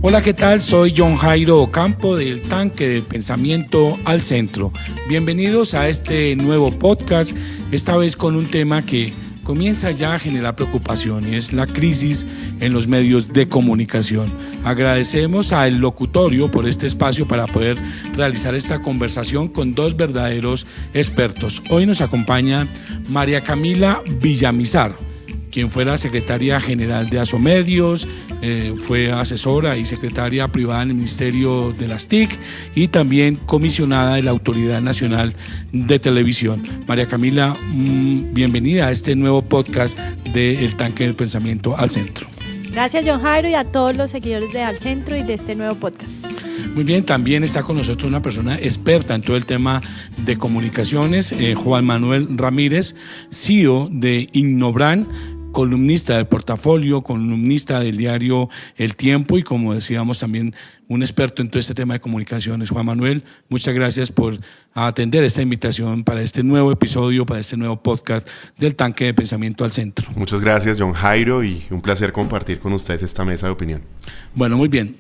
Hola, ¿qué tal? Soy John Jairo Ocampo del Tanque del Pensamiento al Centro. Bienvenidos a este nuevo podcast, esta vez con un tema que comienza ya a generar preocupación y es la crisis en los medios de comunicación. Agradecemos al locutorio por este espacio para poder realizar esta conversación con dos verdaderos expertos. Hoy nos acompaña María Camila Villamizar, quien fuera secretaria general de Asomedios, fue asesora y secretaria privada en el Ministerio de las TIC y también comisionada de la Autoridad Nacional de Televisión. María Camila, bienvenida a este nuevo podcast de El Tanque del Pensamiento al Centro. Gracias, John Jairo, y a todos los seguidores de Al Centro y de este nuevo podcast. Muy bien, también está con nosotros una persona experta en todo el tema de comunicaciones, Juan Manuel Ramírez, CEO de Innobran, columnista de Portafolio, columnista del diario El Tiempo y, como decíamos, también un experto en todo este tema de comunicaciones. Juan Manuel, muchas gracias por atender esta invitación para este nuevo episodio, para este nuevo podcast del Tanque de Pensamiento al Centro. Muchas gracias, John Jairo, y un placer compartir con ustedes esta mesa de opinión. Bueno, muy bien.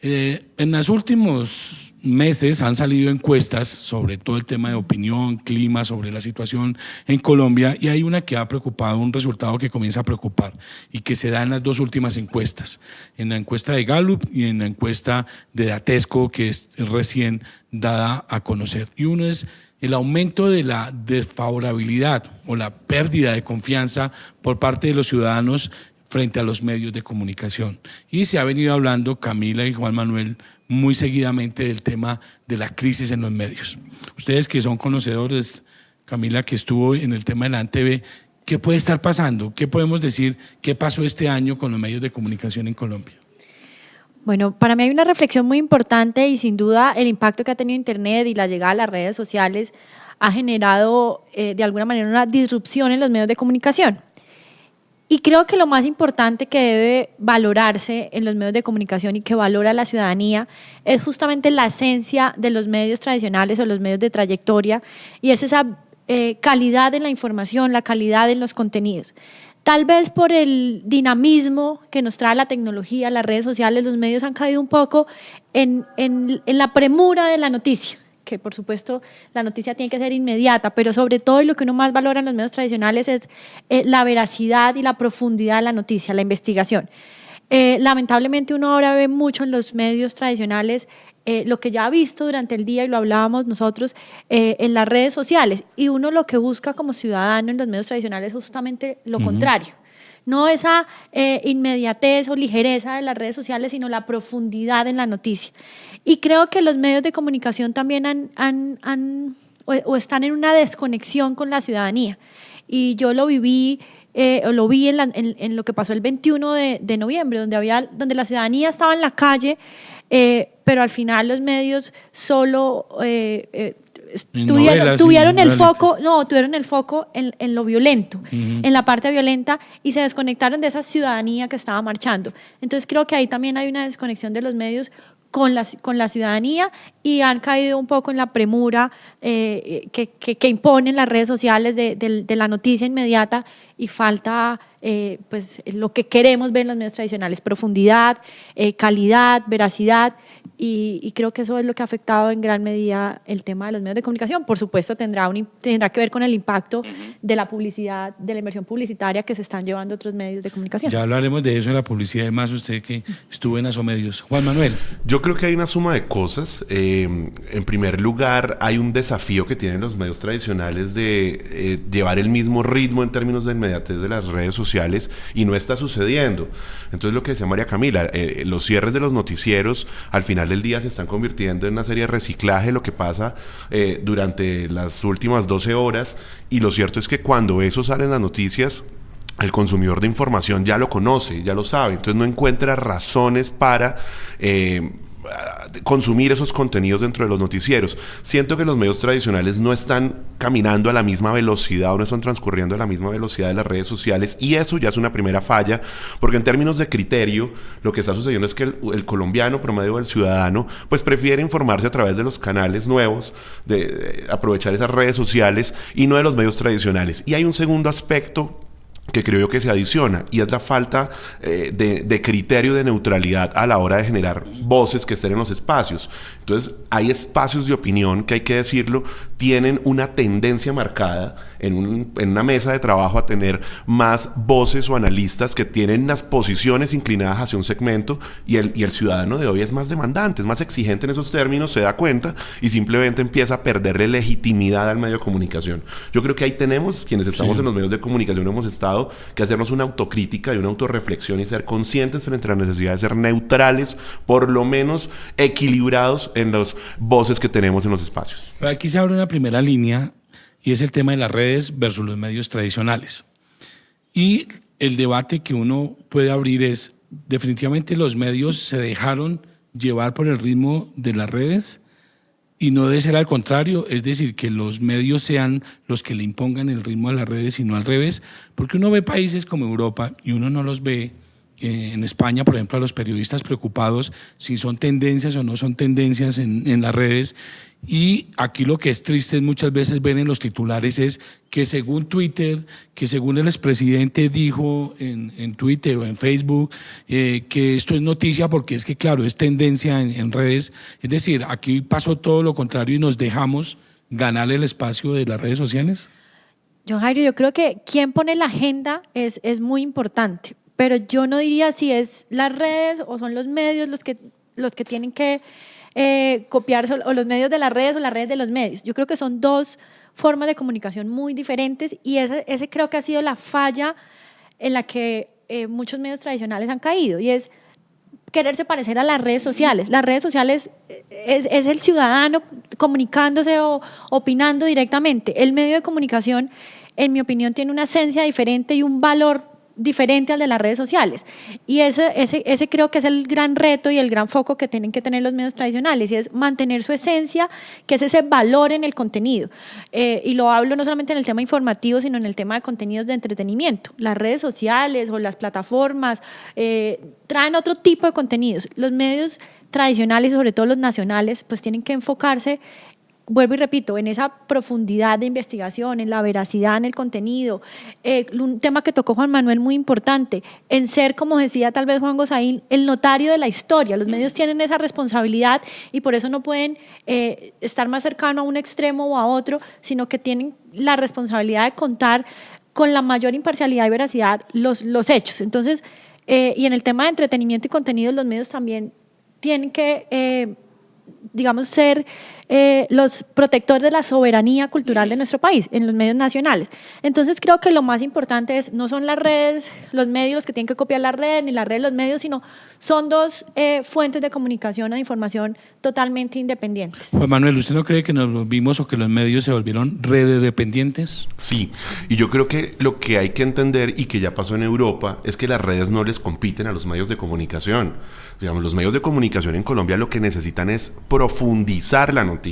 En los últimos meses han salido encuestas sobre todo el tema de opinión, clima, sobre la situación en Colombia, y hay una que ha preocupado, un resultado que comienza a preocupar y que se da en las dos últimas encuestas, en la encuesta de Gallup y en la encuesta de Datesco, que es recién dada a conocer. Y uno es el aumento de la desfavorabilidad o la pérdida de confianza por parte de los ciudadanos frente a los medios de comunicación. Y se ha venido hablando, Camila y Juan Manuel, muy seguidamente del tema de la crisis en los medios. Ustedes que son conocedores, Camila, que estuvo en el tema de la ANTV, ¿qué puede estar pasando? ¿Qué podemos decir? ¿Qué pasó este año con los medios de comunicación en Colombia? Bueno, para mí hay una reflexión muy importante y sin duda el impacto que ha tenido Internet y la llegada a las redes sociales ha generado de alguna manera una disrupción en los medios de comunicación. Y creo que lo más importante que debe valorarse en los medios de comunicación y que valora la ciudadanía es justamente la esencia de los medios tradicionales o los medios de trayectoria, y es esa calidad en la información, la calidad en los contenidos. Tal vez por el dinamismo que nos trae la tecnología, las redes sociales, los medios han caído un poco en la premura de la noticia, que por supuesto la noticia tiene que ser inmediata, pero sobre todo, y lo que uno más valora en los medios tradicionales es la veracidad y la profundidad de la noticia, la investigación. Lamentablemente uno ahora ve mucho en los medios tradicionales lo que ya ha visto durante el día, y lo hablábamos nosotros, en las redes sociales, y uno lo que busca como ciudadano en los medios tradicionales es justamente lo contrario. No esa inmediatez o ligereza de las redes sociales, sino la profundidad en la noticia. Y creo que los medios de comunicación también o están en una desconexión con la ciudadanía. Y yo lo viví, lo vi en lo que pasó el 21 de noviembre, donde la ciudadanía estaba en la calle, pero al final los medios solo tuvieron el foco en lo violento, en la parte violenta, y se desconectaron de esa ciudadanía que estaba marchando. Entonces creo que ahí también hay una desconexión de los medios con la ciudadanía, y han caído un poco en la premura que imponen las redes sociales de la noticia inmediata, y falta pues lo que queremos ver en los medios tradicionales: profundidad, calidad, veracidad, y creo que eso es lo que ha afectado en gran medida el tema de los medios de comunicación. Por supuesto tendrá que ver con el impacto de la publicidad, de la inversión publicitaria que se están llevando otros medios de comunicación. Ya hablaremos de eso, de la publicidad, además usted que estuvo en Asomedios. Juan Manuel. Yo creo que hay una suma de cosas. En primer lugar, hay un desafío que tienen los medios tradicionales de llevar el mismo ritmo en términos de inmediatez de las redes sociales, y no está sucediendo. Entonces, lo que decía María Camila, los cierres de los noticieros al final del día se están convirtiendo en una serie de reciclaje de lo que pasa durante las últimas 12 horas, y lo cierto es que cuando eso sale en las noticias, el consumidor de información ya lo conoce, ya lo sabe, entonces no encuentra razones para consumir esos contenidos dentro de los noticieros. Siento que los medios tradicionales no están caminando a la misma velocidad o no están transcurriendo a la misma velocidad de las redes sociales, y eso ya es una primera falla, porque en términos de criterio lo que está sucediendo es que el colombiano promedio, del ciudadano, pues prefiere informarse a través de los canales nuevos, de aprovechar esas redes sociales, y no de los medios tradicionales. Y hay un segundo aspecto que creo yo que se adiciona, y es la falta de criterio de neutralidad a la hora de generar voces que estén en los espacios. Entonces, hay espacios de opinión que, hay que decirlo, tienen una tendencia marcada en una mesa de trabajo a tener más voces o analistas que tienen unas posiciones inclinadas hacia un segmento, y el ciudadano de hoy es más demandante, es más exigente en esos términos, se da cuenta y simplemente empieza a perderle legitimidad al medio de comunicación. Yo creo que ahí tenemos, quienes estamos en los medios de comunicación, hemos estado que hacernos una autocrítica y una autorreflexión y ser conscientes frente a la necesidad de ser neutrales, por lo menos equilibrados en las voces que tenemos en los espacios. Pero aquí se abre una primera línea y es el tema de las redes versus los medios tradicionales. Y el debate que uno puede abrir es, definitivamente los medios se dejaron llevar por el ritmo de las redes y no debe ser al contrario, es decir, que los medios sean los que le impongan el ritmo a las redes y no al revés, porque uno ve países como Europa y uno no los ve. En España, por ejemplo, a los periodistas preocupados si son tendencias o no son tendencias en las redes, y aquí lo que es triste es muchas veces ver en los titulares es que según Twitter, que según el expresidente dijo en Twitter o en Facebook, que esto es noticia porque es que claro, es tendencia en redes, es decir, aquí pasó todo lo contrario y nos dejamos ganar el espacio de las redes sociales. John Jairo, yo creo que quien pone la agenda es muy importante. Pero yo no diría si es las redes o son los medios los que tienen que copiarse, o los medios de las redes o las redes de los medios. Yo creo que son dos formas de comunicación muy diferentes, y ese creo que ha sido la falla en la que muchos medios tradicionales han caído, y es quererse parecer a las redes sociales. Las redes sociales es el ciudadano comunicándose o opinando directamente. El medio de comunicación, en mi opinión, tiene una esencia diferente y un valor diferente al de las redes sociales, y ese creo que es el gran reto y el gran foco que tienen que tener los medios tradicionales, y es mantener su esencia, que es ese valor en el contenido, y lo hablo no solamente en el tema informativo, sino en el tema de contenidos de entretenimiento. Las redes sociales o las plataformas traen otro tipo de contenidos. Los medios tradicionales, sobre todo los nacionales, pues tienen que enfocarse, vuelvo y repito, en esa profundidad de investigación, en la veracidad en el contenido. Un tema que tocó Juan Manuel muy importante, en ser, como decía tal vez Juan Gosaín, el notario de la historia. Los medios tienen esa responsabilidad y por eso no pueden estar más cercano a un extremo o a otro, sino que tienen la responsabilidad de contar con la mayor imparcialidad y veracidad los hechos. Entonces, y en el tema de entretenimiento y contenido, los medios también tienen que digamos, ser los protectores de la soberanía cultural de nuestro país en los medios nacionales. Entonces creo que lo más importante no son las redes, los medios los que tienen que copiar las redes, ni las redes los medios, sino son dos fuentes de comunicación o de información totalmente independientes. Juan Manuel, ¿usted no cree que nos volvimos o que los medios se volvieron redes dependientes? Sí, y yo creo que lo que hay que entender, y que ya pasó en Europa, es que las redes no les compiten a los medios de comunicación. Digamos, los medios de comunicación en Colombia lo que necesitan es profundizar la noticia.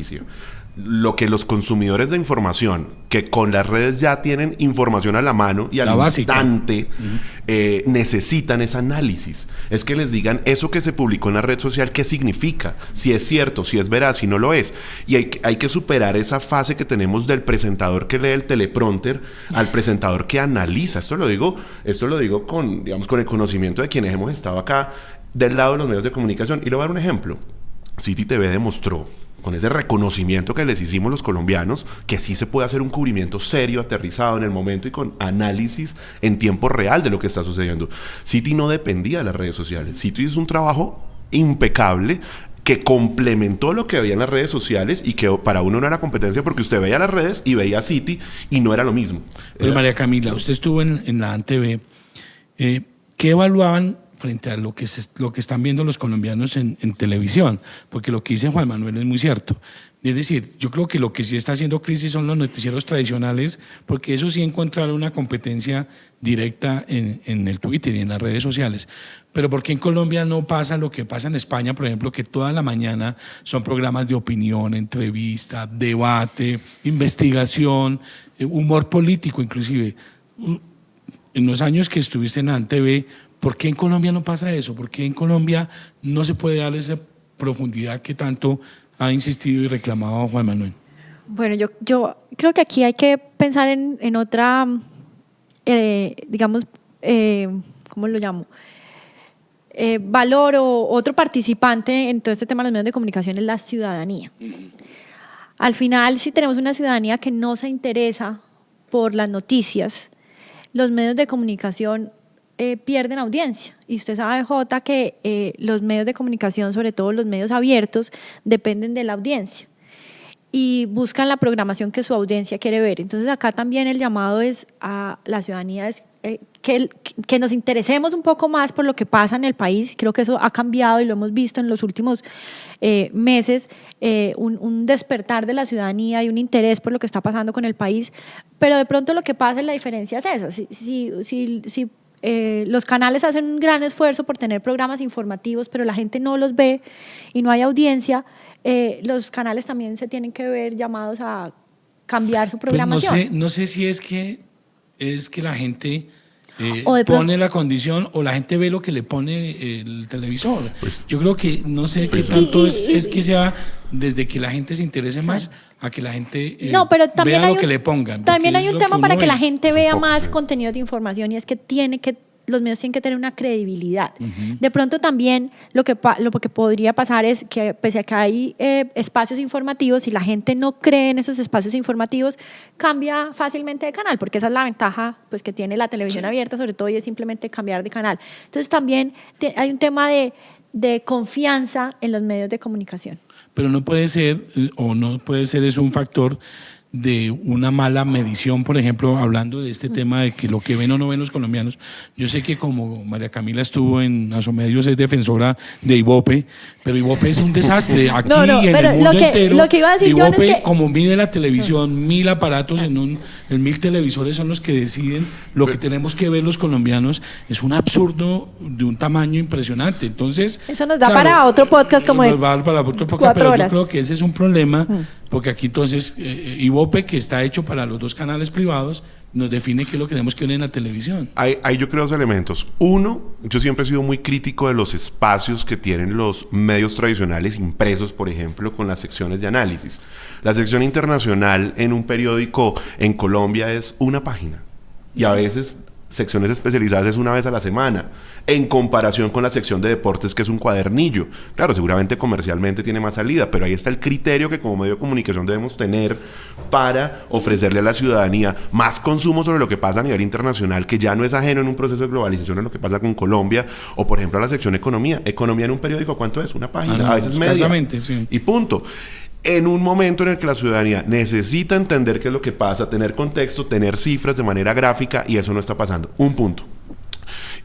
Lo que los consumidores de información, que con las redes ya tienen información a la mano y al instante, necesitan ese análisis. Es que les digan eso que se publicó en la red social, qué significa, si es cierto, si es veraz, si no lo es. Y hay que superar esa fase que tenemos del presentador que lee el teleprompter al presentador que analiza. Esto lo digo con el conocimiento de quienes hemos estado acá del lado de los medios de comunicación. Y le voy a dar un ejemplo. City TV demostró, con ese reconocimiento que les hicimos los colombianos, que sí se puede hacer un cubrimiento serio, aterrizado en el momento y con análisis en tiempo real de lo que está sucediendo. City no dependía de las redes sociales. City hizo un trabajo impecable que complementó lo que veía en las redes sociales, y que para uno no era competencia porque usted veía las redes y veía City y no era lo mismo. Pero María Camila, usted estuvo en la ANTV. ¿Qué evaluaban frente a lo que están viendo los colombianos en televisión? Porque lo que dice Juan Manuel es muy cierto. Es decir, yo creo que lo que sí está haciendo crisis son los noticieros tradicionales, porque eso sí encontraron una competencia directa en el Twitter y en las redes sociales. Pero ¿por qué en Colombia no pasa lo que pasa en España, por ejemplo, que toda la mañana son programas de opinión, entrevista, debate, investigación, humor político inclusive? En los años que estuviste en ANTV, ¿por qué en Colombia no pasa eso? ¿Por qué en Colombia no se puede dar esa profundidad que tanto ha insistido y reclamado Juan Manuel? Bueno, yo creo que aquí hay que pensar en otra digamos, ¿cómo lo llamo? Valor o otro participante en todo este tema de los medios de comunicación es la ciudadanía. Al final, si tenemos una ciudadanía que no se interesa por las noticias, los medios de comunicación pierden audiencia. Y usted sabe, Jota, que los medios de comunicación, sobre todo los medios abiertos, dependen de la audiencia y buscan la programación que su audiencia quiere ver. Entonces acá también el llamado es a la ciudadanía es que nos interesemos un poco más por lo que pasa en el país. Creo que eso ha cambiado y lo hemos visto en los últimos meses, un despertar de la ciudadanía y un interés por lo que está pasando con el país, pero de pronto lo que pasa, la diferencia es esa. Si los canales hacen un gran esfuerzo por tener programas informativos, pero la gente no los ve y no hay audiencia, los canales también se tienen que ver llamados a cambiar su programación. Pues no sé si es que la gente pone la condición o la gente ve lo que le pone el televisor. Pues, yo creo que no sé qué tanto es que sea desde que la gente se interese más a que la gente vea lo que le pongan. También hay un tema para que la gente vea más contenido de información, y es que los medios tienen que tener una credibilidad. De pronto también lo que podría pasar es que pese a que hay espacios informativos, si la gente no cree en esos espacios informativos, cambia fácilmente de canal, porque esa es la ventaja pues, que tiene la televisión abierta, sobre todo, y es simplemente cambiar de canal. Entonces también hay un tema de confianza en los medios de comunicación. Pero no puede ser es un factor de una mala medición, por ejemplo, hablando de este tema de que lo que ven o no ven los colombianos. Yo sé que como María Camila estuvo en Asomedios, es defensora de Ibope, pero Ibope es un desastre aquí y en el mundo entero. Lo que iba a decir Ibope, es que, como mide la televisión, 1000 aparatos en 1000 televisores son los que deciden lo que tenemos que ver los colombianos, es un absurdo de un tamaño impresionante. Entonces, eso nos da para otro podcast como de para otro podcast, pero yo creo que ese es un problema, porque aquí entonces Ibope, que está hecho para los dos canales privados, nos define qué es lo que tenemos que ver en la televisión. Hay yo creo dos elementos. Uno, yo siempre he sido muy crítico de los espacios que tienen los medios tradicionales impresos, por ejemplo, con las secciones de análisis. La sección internacional en un periódico en Colombia es una página, y a veces secciones especializadas es una vez a la semana, en comparación con la sección de deportes, que es un cuadernillo. Claro, seguramente comercialmente tiene más salida, pero ahí está el criterio que como medio de comunicación debemos tener para ofrecerle a la ciudadanía más consumo sobre lo que pasa a nivel internacional, que ya no es ajeno en un proceso de globalización a lo que pasa con Colombia, o por ejemplo a la sección economía. Economía en un periódico, ¿cuánto es? Una página, a veces media. Sí. Y punto. En un momento en el que la ciudadanía necesita entender qué es lo que pasa, tener contexto, tener cifras de manera gráfica, y eso no está pasando. Un punto.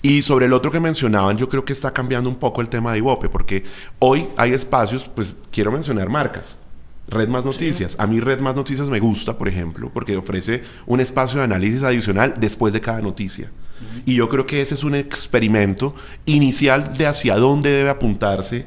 Y sobre el otro que mencionaban, yo creo que está cambiando un poco el tema de Ibope, porque hoy hay espacios, pues quiero mencionar marcas. Red Más Noticias. Sí. A mí Red Más Noticias me gusta, por ejemplo, porque ofrece un espacio de análisis adicional después de cada noticia. Y yo creo que ese es un experimento inicial de hacia dónde debe apuntarse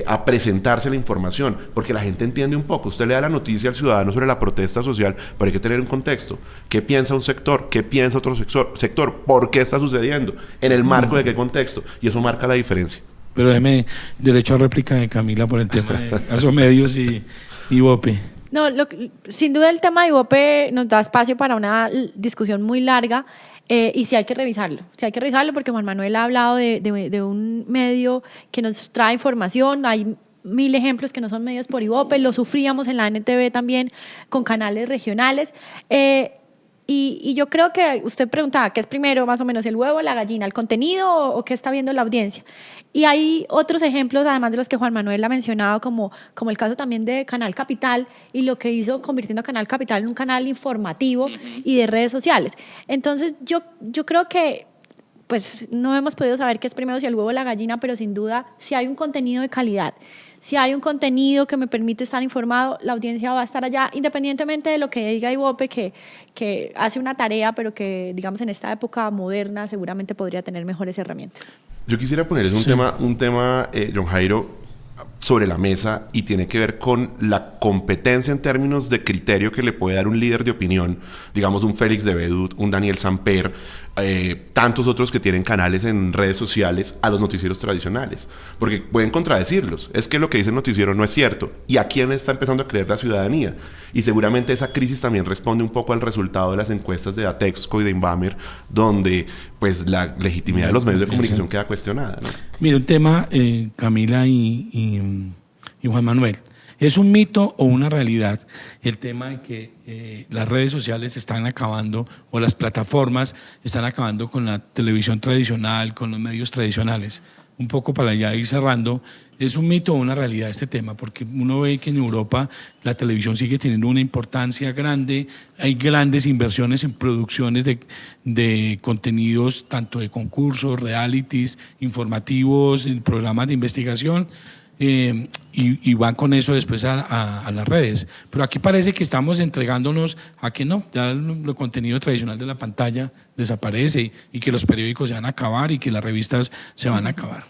a presentarse la información, porque la gente entiende un poco. Usted le da la noticia al ciudadano sobre la protesta social, pero hay que tener un contexto. ¿Qué piensa un sector? ¿Qué piensa otro sector? ¿Por qué está sucediendo? ¿En el marco de qué contexto? Y eso marca la diferencia. Pero déjeme derecho a réplica de Camila por el tema de Asomedios y Ibope. No, sin duda el tema de Ibope nos da espacio para una discusión muy larga. Y sí hay que revisarlo, porque Juan Manuel ha hablado de un medio que nos trae información. Hay 1000 ejemplos que no son medios por Ibope, lo sufríamos en la NTV también con canales regionales. Y yo creo que usted preguntaba, ¿qué es primero más o menos, el huevo o la gallina, el contenido o qué está viendo la audiencia? Y hay otros ejemplos, además de los que Juan Manuel ha mencionado, como el caso también de Canal Capital y lo que hizo convirtiendo a Canal Capital en un canal informativo y de redes sociales. Entonces yo creo que pues no hemos podido saber qué es primero, si el huevo o la gallina, pero sin duda si hay un contenido de calidad, si hay un contenido que me permite estar informado, la audiencia va a estar allá, independientemente de lo que diga Ibope, que hace una tarea, pero que, digamos, en esta época moderna seguramente podría tener mejores herramientas. Yo quisiera ponerles un tema, John Jairo, sobre la mesa y tiene que ver con la competencia en términos de criterio que le puede dar un líder de opinión, digamos un Félix de Bedut, un Daniel Samper, tantos otros que tienen canales en redes sociales a los noticieros tradicionales, porque pueden contradecirlos. Es que lo que dice el noticiero no es cierto. ¿Y a quién está empezando a creer la ciudadanía? Y seguramente esa crisis también responde un poco al resultado de las encuestas de Atexco y de Inbamer, donde pues la legitimidad de los medios de comunicación queda cuestionada, ¿no? Mira, un tema, Camila y Juan Manuel. ¿Es un mito o una realidad el tema de que las redes sociales están acabando o las plataformas están acabando con la televisión tradicional, con los medios tradicionales? Un poco para ya ir cerrando, ¿es un mito o una realidad este tema? Porque uno ve que en Europa la televisión sigue teniendo una importancia grande, hay grandes inversiones en producciones de contenidos, tanto de concursos, realities, informativos, programas de investigación. Y van con eso después a las redes. Pero aquí parece que estamos entregándonos a que no, ya el contenido tradicional de la pantalla desaparece y que los periódicos se van a acabar y que las revistas se van a acabar.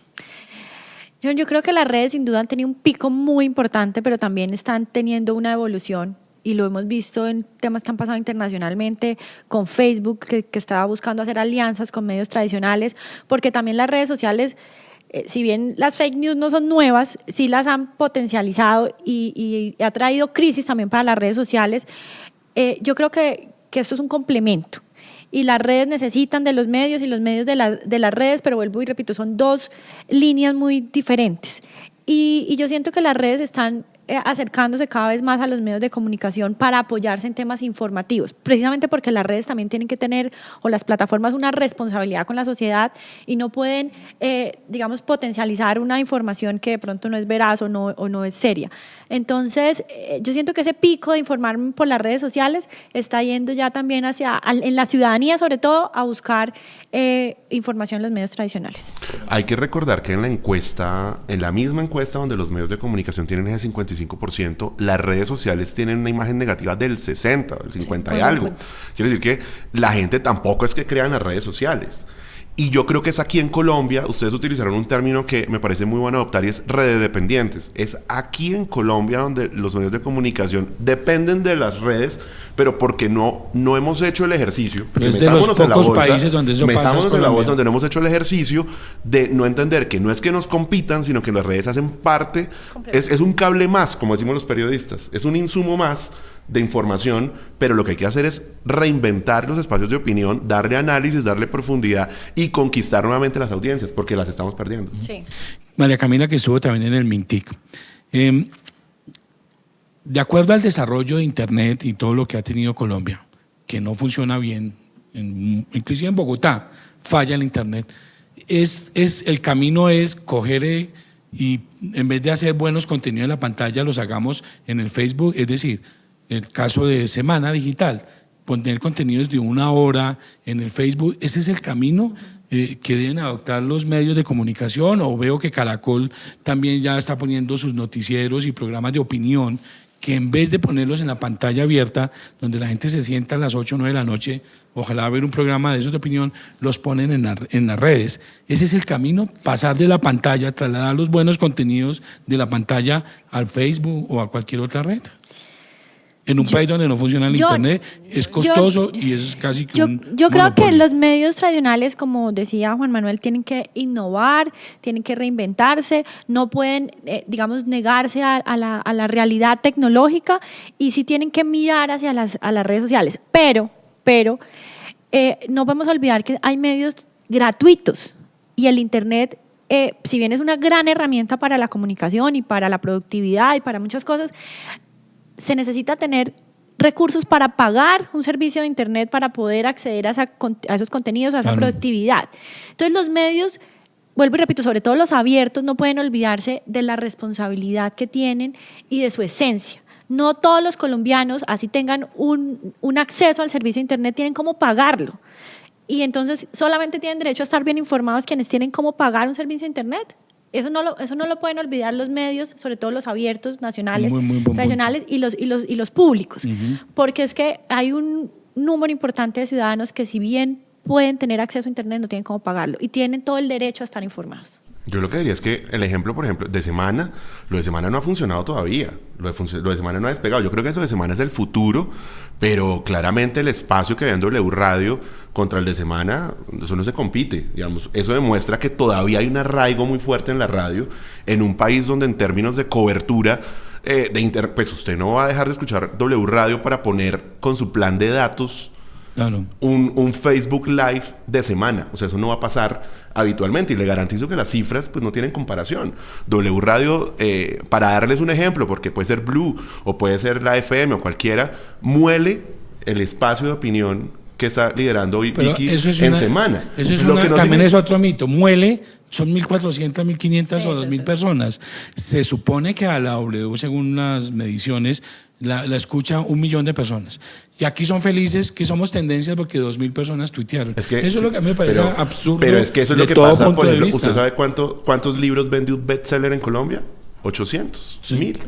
Yo creo que las redes sin duda han tenido un pico muy importante, pero también están teniendo una evolución. Y lo hemos visto en temas que han pasado internacionalmente, con Facebook, que estaba buscando hacer alianzas con medios tradicionales, porque también las redes sociales, si bien las fake news no son nuevas, sí las han potencializado y ha traído crisis también para las redes sociales. Yo creo que esto es un complemento y las redes necesitan de los medios y los medios de las redes, pero vuelvo y repito, son dos líneas muy diferentes. Y yo siento que las redes están acercándose cada vez más a los medios de comunicación para apoyarse en temas informativos, precisamente porque las redes también tienen que tener, o las plataformas, una responsabilidad con la sociedad y no pueden, digamos, potencializar una información que de pronto no es veraz o no es seria. Entonces, yo siento que ese pico de informarme por las redes sociales está yendo ya también en la ciudadanía, sobre todo, a buscar información en los medios tradicionales. Hay que recordar que en la misma encuesta donde los medios de comunicación tienen ese 55%, las redes sociales tienen una imagen negativa del 60, del 50 sí, y algo. Quiere decir que la gente tampoco es que crea en las redes sociales. Y yo creo que es aquí en Colombia, ustedes utilizaron un término que me parece muy bueno adoptar y es redes dependientes. Es aquí en Colombia donde los medios de comunicación dependen de las redes, pero porque no hemos hecho el ejercicio. Es de los pocos países donde eso pasa. Metámonos en la bolsa donde no hemos hecho el ejercicio de no entender que no es que nos compitan, sino que las redes hacen parte, es un cable más, como decimos los periodistas, es un insumo más de información, pero lo que hay que hacer es reinventar los espacios de opinión, darle análisis, darle profundidad y conquistar nuevamente las audiencias, porque las estamos perdiendo. Sí. María Camila, que estuvo también en el MINTIC. De acuerdo al desarrollo de Internet y todo lo que ha tenido Colombia, que no funciona bien, inclusive en Bogotá, falla el Internet, el camino es coger y en vez de hacer buenos contenidos en la pantalla, los hagamos en el Facebook, es decir, el caso de Semana Digital, poner contenidos de 1 hora en el Facebook, ese es el camino que deben adoptar los medios de comunicación. O veo que Caracol también ya está poniendo sus noticieros y programas de opinión, que en vez de ponerlos en la pantalla abierta, donde la gente se sienta a las 8 o 9 de la noche, ojalá ver un programa de esos de opinión, los ponen en las redes. Ese es el camino, pasar de la pantalla, trasladar los buenos contenidos de la pantalla al Facebook o a cualquier otra red. En un país donde no funciona el Internet, es costoso y es casi que yo creo que los medios tradicionales, como decía Juan Manuel, tienen que innovar, tienen que reinventarse, no pueden, digamos, negarse a la realidad tecnológica y sí tienen que mirar hacia a las redes sociales. Pero no podemos olvidar que hay medios gratuitos y el Internet, si bien es una gran herramienta para la comunicación y para la productividad y para muchas cosas, se necesita tener recursos para pagar un servicio de Internet para poder acceder a esos contenidos, a esa productividad. Entonces los medios, vuelvo y repito, sobre todo los abiertos, no pueden olvidarse de la responsabilidad que tienen y de su esencia. No todos los colombianos, así tengan un acceso al servicio de Internet, tienen cómo pagarlo. Y entonces solamente tienen derecho a estar bien informados quienes tienen cómo pagar un servicio de Internet. Eso no lo pueden olvidar los medios, sobre todo los abiertos, nacionales, muy tradicionales y los públicos. Uh-huh. Porque es que hay un número importante de ciudadanos que, si bien pueden tener acceso a Internet, no tienen cómo pagarlo y tienen todo el derecho a estar informados. Yo lo que diría es que el ejemplo, por ejemplo, de Semana, lo de Semana no ha funcionado todavía. Lo de Semana no ha despegado. Yo creo que eso de Semana es el futuro, pero claramente el espacio que hay en W Radio contra el de Semana, eso no se compite. Digamos, eso demuestra que todavía hay un arraigo muy fuerte en la radio, en un país donde en términos de cobertura, pues usted no va a dejar de escuchar W Radio para poner con su plan de datos Claro. un Facebook Live de Semana. O sea, eso no va a pasar habitualmente y le garantizo que las cifras pues no tienen comparación. W Radio, para darles un ejemplo, porque puede ser Blue o puede ser la FM o cualquiera, muele el espacio de opinión que está liderando Vicky en Semana. Eso es Lo que no también significa- es otro mito. Muele, son 1.400, 1.500 Sí, o 2.000 sí. personas. Se supone que a la W, según las mediciones, la escucha 1 millón de personas. Y aquí son felices que somos tendencias porque 2.000 personas tuitearon. Es que, eso es lo que a mí me parece pero- absurdo. Pero es que eso es lo de que todo pasa. punto Por de ejemplo, vista. ¿usted sabe cuántos libros vende un bestseller en Colombia? 800, Sí. 1.000.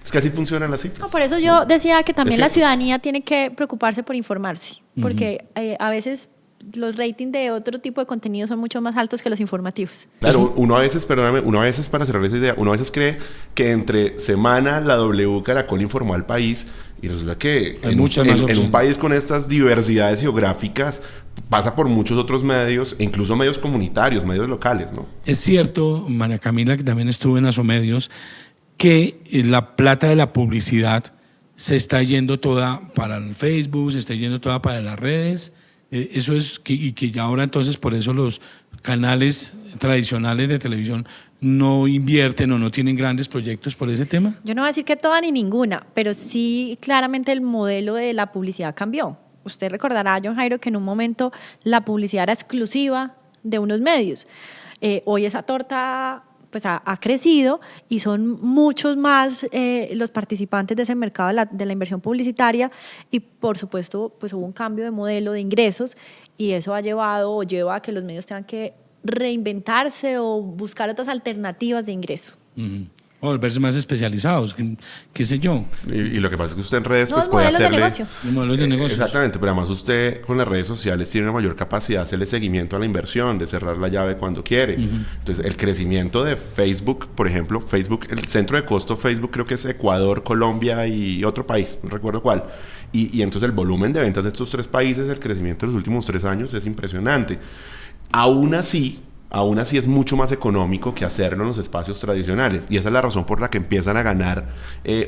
Es que así funcionan las cifras. No, por eso yo decía que también Es la cierto. ciudadanía tiene que preocuparse por informarse, porque a veces los ratings de otro tipo de contenido son mucho más altos que los informativos. Claro, uno a veces, perdóname, uno a veces, para cerrar esa idea, uno a veces cree que entre Semana la W Caracol informó al país y resulta que Hay muchas más en un opciones. país con estas diversidades geográficas pasa por muchos otros medios, e incluso medios comunitarios, medios locales, ¿no? Es cierto, María Camila, que también estuvo en Asomedios, que la plata de la publicidad se está yendo toda para el Facebook, se está yendo toda para las redes. Eso es y que ya ahora entonces por eso los canales tradicionales de televisión no invierten o no tienen grandes proyectos por ese tema. Yo no voy a decir que toda ni ninguna, pero sí claramente el modelo de la publicidad cambió. Usted recordará, John Jairo, que en un momento la publicidad era exclusiva de unos medios. Hoy esa torta pues ha crecido y son muchos más los participantes de ese mercado de la inversión publicitaria y por supuesto pues hubo un cambio de modelo de ingresos y eso ha llevado o lleva a que los medios tengan que reinventarse o buscar otras alternativas de ingreso. Ujú. O volverse más especializados, qué sé yo, Y lo que pasa es que usted en redes pues Nuevos puede modelos de hacerle... negocio. los modelos de negocios. Exactamente, pero además usted con las redes sociales tiene una mayor capacidad de hacerle seguimiento a la inversión, de cerrar la llave cuando quiere. Entonces, el crecimiento de Facebook, por ejemplo, Facebook, el centro de costo Facebook creo que es Ecuador, Colombia y otro país, no recuerdo cuál. Y entonces el volumen de ventas de estos 3 países, el crecimiento de los últimos 3 años es impresionante. Aún así es mucho más económico que hacerlo en los espacios tradicionales y esa es la razón por la que empiezan a ganar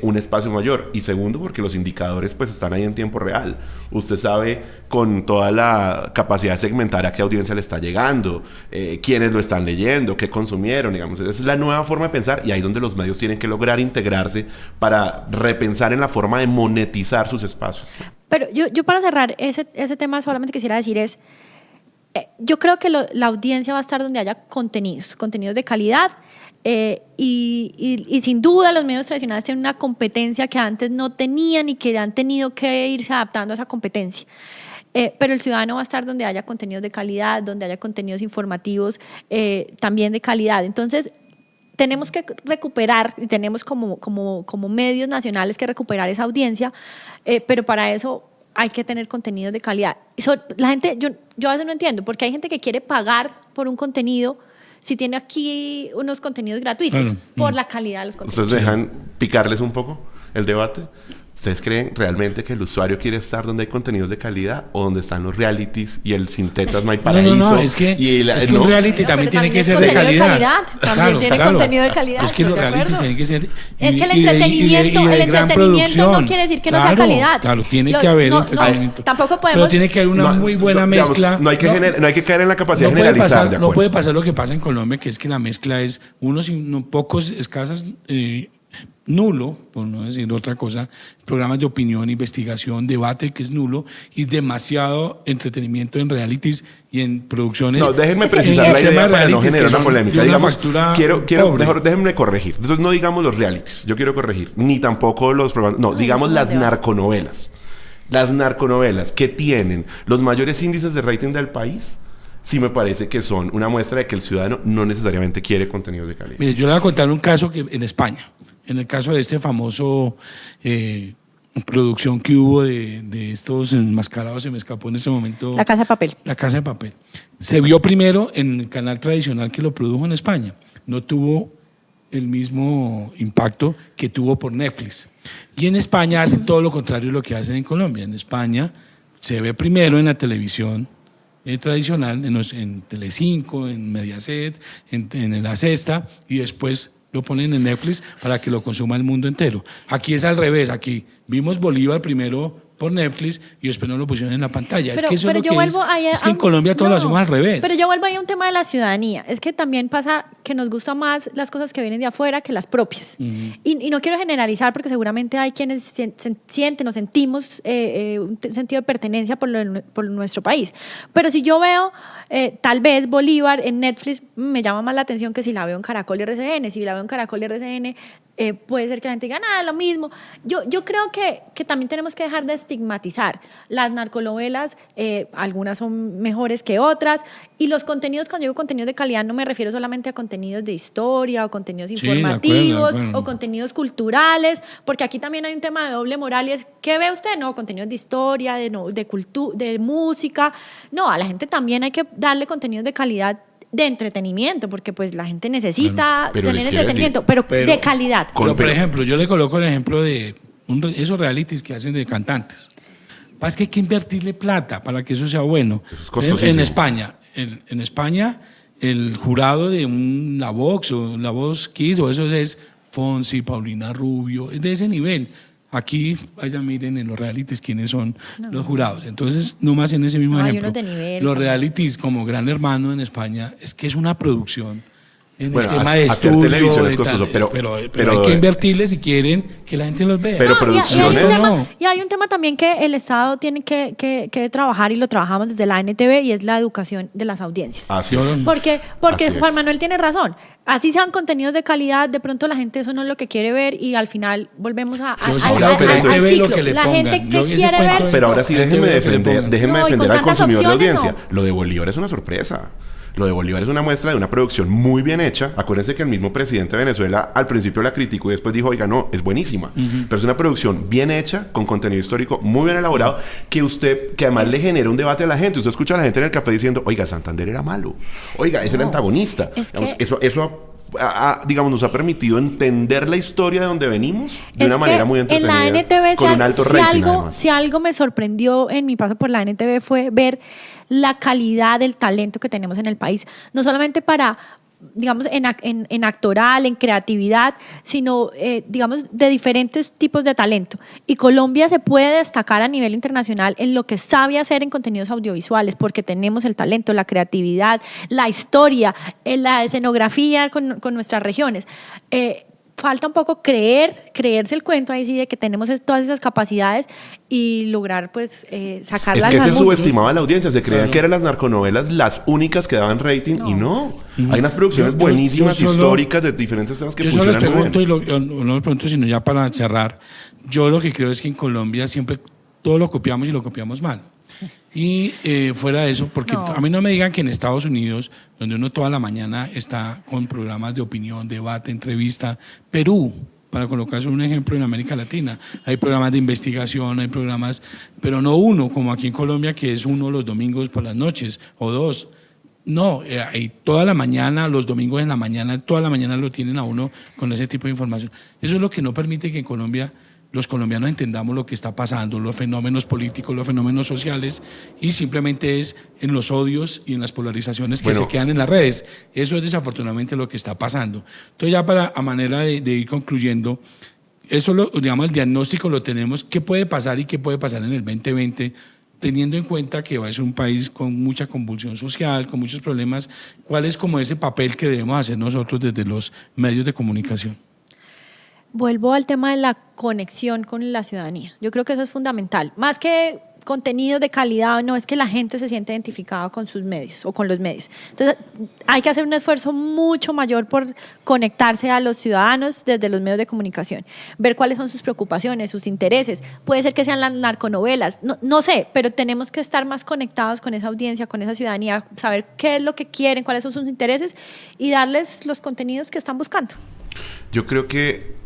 un espacio mayor y segundo porque los indicadores pues están ahí en tiempo real. Usted sabe con toda la capacidad de segmentar a qué audiencia le está llegando, quiénes lo están leyendo, qué consumieron, digamos. Esa es la nueva forma de pensar y ahí es donde los medios tienen que lograr integrarse para repensar en la forma de monetizar sus espacios. Pero yo para cerrar ese tema solamente quisiera decir yo creo que la audiencia va a estar donde haya contenidos de calidad y sin duda los medios tradicionales tienen una competencia que antes no tenían y que han tenido que irse adaptando a esa competencia. Pero el ciudadano va a estar donde haya contenidos de calidad, donde haya contenidos informativos también de calidad. Entonces, tenemos que recuperar, y tenemos como medios nacionales que recuperar esa audiencia, pero para eso hay que tener contenidos de calidad. La gente, yo a veces no entiendo, porque hay gente que quiere pagar por un contenido si tiene aquí unos contenidos gratuitos, Claro. por la calidad de los contenidos. ¿Ustedes dejan picarles un poco el debate? ¿Ustedes creen realmente que el usuario quiere estar donde hay contenidos de calidad o donde están los realities y el sin tetas no hay paraíso? No, es que, ¿no? un reality No, también pero tiene que también ser es de contenido de calidad. calidad, también tiene contenido de calidad, Es que estoy los de reality acuerdo. tienen que ser. Es que el y de entretenimiento gran no producción. quiere decir que no sea Claro, calidad. Claro, tiene que haber entretenimiento. Tampoco podemos. Pero tiene que haber una muy buena digamos, mezcla. no hay que caer en la capacidad No de puede generalizar, pasar, de no acuerdo. puede pasar lo que pasa en Colombia, que es que la mezcla es pocos, escasas, nulo, por no decir otra cosa, programas de opinión, investigación, debate, que es nulo, y demasiado entretenimiento en realities y en producciones. No, déjenme En precisar el la tema idea de para no realities, generar que una son polémica. de una Digamos, factura quiero pobre. mejor déjenme corregir. Entonces no digamos los realities, yo quiero corregir, ni tampoco los programas, no, digamos eso las no te vas. narconovelas. Las narconovelas que tienen los mayores índices de rating del país, sí me parece que son una muestra de que el ciudadano no necesariamente quiere contenidos de calidad. Mire, yo le voy a contar un caso que en España, en el caso de este famoso producción que hubo de estos enmascarados, se me escapó en ese momento. La Casa de Papel. La Casa de Papel. Se vio primero en el canal tradicional que lo produjo en España. No tuvo el mismo impacto que tuvo por Netflix. Y en España hacen todo lo contrario de lo que hacen en Colombia. En España se ve primero en la televisión tradicional, en Telecinco, en Mediaset, en La Sexta, y después lo ponen en Netflix para que lo consuma el mundo entero. Aquí es al revés, aquí vimos Bolívar primero por Netflix y después nos lo pusieron en la pantalla. Es que eso es lo que es que en Colombia todo lo hacemos al revés. Pero yo vuelvo ahí a un tema de la ciudadanía. Es que también pasa que nos gustan más las cosas que vienen de afuera que las propias. Y no quiero generalizar porque seguramente hay quienes sienten o sentimos un sentido de pertenencia por nuestro país. Pero si yo veo tal vez Bolívar en Netflix, me llama más la atención que si la veo en Caracol y RCN. Si la veo en Caracol y RCN, puede ser que la gente diga, nada, lo mismo. Yo creo que también tenemos que dejar de estigmatizar. Las narconovelas, algunas son mejores que otras, y los contenidos, cuando digo contenidos de calidad, no me refiero solamente a contenidos de historia o contenidos informativos de acuerdo. O contenidos culturales, porque aquí también hay un tema de doble moral y es, ¿qué ve usted? No, contenidos de historia, de cultura, de música. No, a la gente también hay que darle contenidos de calidad, de entretenimiento, porque pues la gente necesita tener entretenimiento, pero de calidad. Pero, por ejemplo, yo le coloco el ejemplo de esos realities que hacen de cantantes. Es que hay que invertirle plata para que eso sea bueno. Eso es costosísimo. En España, el jurado de La Vox o La Voz Kids, o eso es Fonsi, Paulina Rubio, es de ese nivel. Aquí, vaya, miren en los realities quiénes son los jurados. Entonces, nomás en ese mismo ejemplo, los realities como Gran Hermano en España, es que es una producción en el tema de estudio. Televisión es costoso, pero hay que invertirle si quieren que la gente los vea. Pero producciones... Y hay un tema también que el Estado tiene que trabajar, y lo trabajamos desde la NTV, y es la educación de las audiencias. Así es. Porque Juan Manuel tiene razón. Así sean contenidos de calidad, de pronto la gente eso no es lo que quiere ver, y al final volvemos al ciclo. La gente que quiere ver... Pero ahora sí, déjenme defender al consumidor de audiencia. Lo de Bolívar es una sorpresa. Lo de Bolívar es una muestra de una producción muy bien hecha. Acuérdense que el mismo presidente de Venezuela al principio la criticó y después dijo, oiga, no, es buenísima. Pero es una producción bien hecha, con contenido histórico muy bien elaborado, que además le genera un debate a la gente. Usted escucha a la gente en el café diciendo, oiga, Santander era malo. Oiga, es el antagonista. Digamos, nos ha permitido entender la historia de donde venimos de una manera muy entretenida. En la NTV, con un alto rating, si algo me sorprendió en mi paso por la NTV fue ver la calidad del talento que tenemos en el país. No solamente para, digamos, en actoral, en creatividad, sino, digamos, de diferentes tipos de talento. Y Colombia se puede destacar a nivel internacional en lo que sabe hacer en contenidos audiovisuales, porque tenemos el talento, la creatividad, la historia, la escenografía con nuestras regiones. Falta un poco creerse el cuento ahí sí de que tenemos todas esas capacidades y lograr pues sacarlas. Es que se subestimaba la audiencia, se creían que eran las narconovelas las únicas que daban rating y no. Hay unas producciones buenísimas, históricas de diferentes temas que funcionan muy bien. Yo solo les pregunto, no les pregunto sino ya para cerrar, yo lo que creo es que en Colombia siempre todo lo copiamos y lo copiamos mal. Y fuera de eso, porque a mí no me digan que en Estados Unidos, donde uno toda la mañana está con programas de opinión, debate, entrevista, Perú, para colocarse un ejemplo en América Latina, hay programas de investigación, hay programas, pero no uno, como aquí en Colombia, que es uno los domingos por las noches, o dos. No, hay toda la mañana, los domingos en la mañana, toda la mañana lo tienen a uno con ese tipo de información. Eso es lo que no permite que en Colombia los colombianos entendamos lo que está pasando, los fenómenos políticos, los fenómenos sociales, y simplemente es en los odios y en las polarizaciones que se quedan en las redes. Eso es desafortunadamente lo que está pasando. Entonces ya a manera de ir concluyendo, eso digamos, el diagnóstico lo tenemos, qué puede pasar y qué puede pasar en el 2020, teniendo en cuenta que va a ser un país con mucha convulsión social, con muchos problemas. ¿Cuál es como ese papel que debemos hacer nosotros desde los medios de comunicación? Vuelvo al tema de la conexión con la ciudadanía. Yo creo que eso es fundamental. Más que contenido de calidad, no es que la gente se siente identificada con sus medios o con los medios. Entonces, hay que hacer un esfuerzo mucho mayor por conectarse a los ciudadanos desde los medios de comunicación, ver cuáles son sus preocupaciones, sus intereses. Puede ser que sean las narconovelas, no sé, pero tenemos que estar más conectados con esa audiencia, con esa ciudadanía, saber qué es lo que quieren, cuáles son sus intereses y darles los contenidos que están buscando. Yo creo que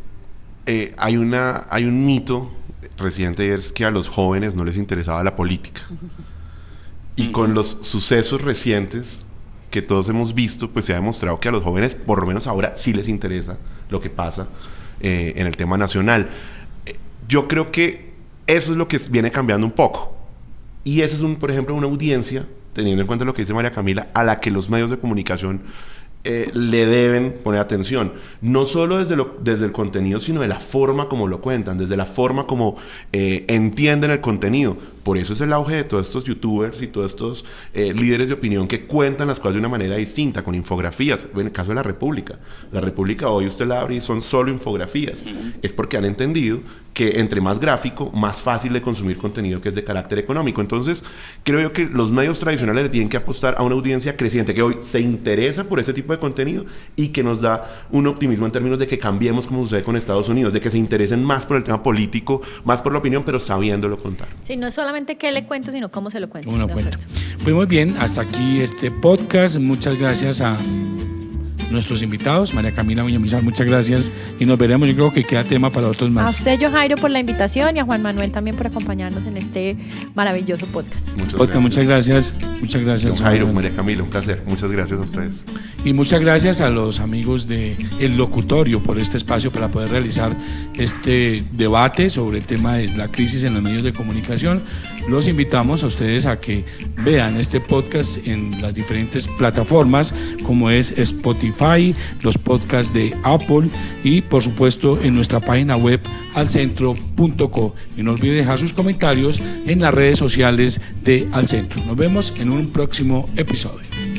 hay un mito reciente es que a los jóvenes no les interesaba la política. Y con los sucesos recientes que todos hemos visto, pues se ha demostrado que a los jóvenes, por lo menos ahora, sí les interesa lo que pasa en el tema nacional. Yo creo que eso es lo que viene cambiando un poco. Y esa es, por ejemplo, una audiencia, teniendo en cuenta lo que dice María Camila, a la que los medios de comunicación le deben poner atención, no solo desde el contenido, sino de la forma como lo cuentan, desde la forma como entienden el contenido. Por eso es el auge de todos estos youtubers y todos estos líderes de opinión que cuentan las cosas de una manera distinta, con infografías. En el caso de La República hoy usted la abre y son solo infografías. Es porque han entendido que entre más gráfico, más fácil de consumir contenido que es de carácter económico. Entonces, creo yo que los medios tradicionales le tienen que apostar a una audiencia creciente que hoy se interesa por ese tipo de contenido y que nos da un optimismo en términos de que cambiemos, como sucede con Estados Unidos, de que se interesen más por el tema político, más por la opinión, pero sabiéndolo contar. Sí, no es solamente qué le cuento, sino cómo se lo cuento. ¿Cómo lo cuento? Pues muy bien, hasta aquí este podcast. Muchas gracias a nuestros invitados, María Camila Villamizar, muchas gracias y nos veremos. Yo creo que queda tema para otros más. A usted, Jairo, por la invitación y a Juan Manuel también por acompañarnos en este maravilloso podcast. Muchas gracias. Muchas gracias. Jairo, María Camila, un placer. Muchas gracias a ustedes. Y muchas gracias a los amigos de El Locutorio por este espacio para poder realizar este debate sobre el tema de la crisis en los medios de comunicación. Los invitamos a ustedes a que vean este podcast en las diferentes plataformas como es Spotify, los podcasts de Apple y por supuesto en nuestra página web alcentro.co. Y no olvide dejar sus comentarios en las redes sociales de Al Centro. Nos vemos en un próximo episodio.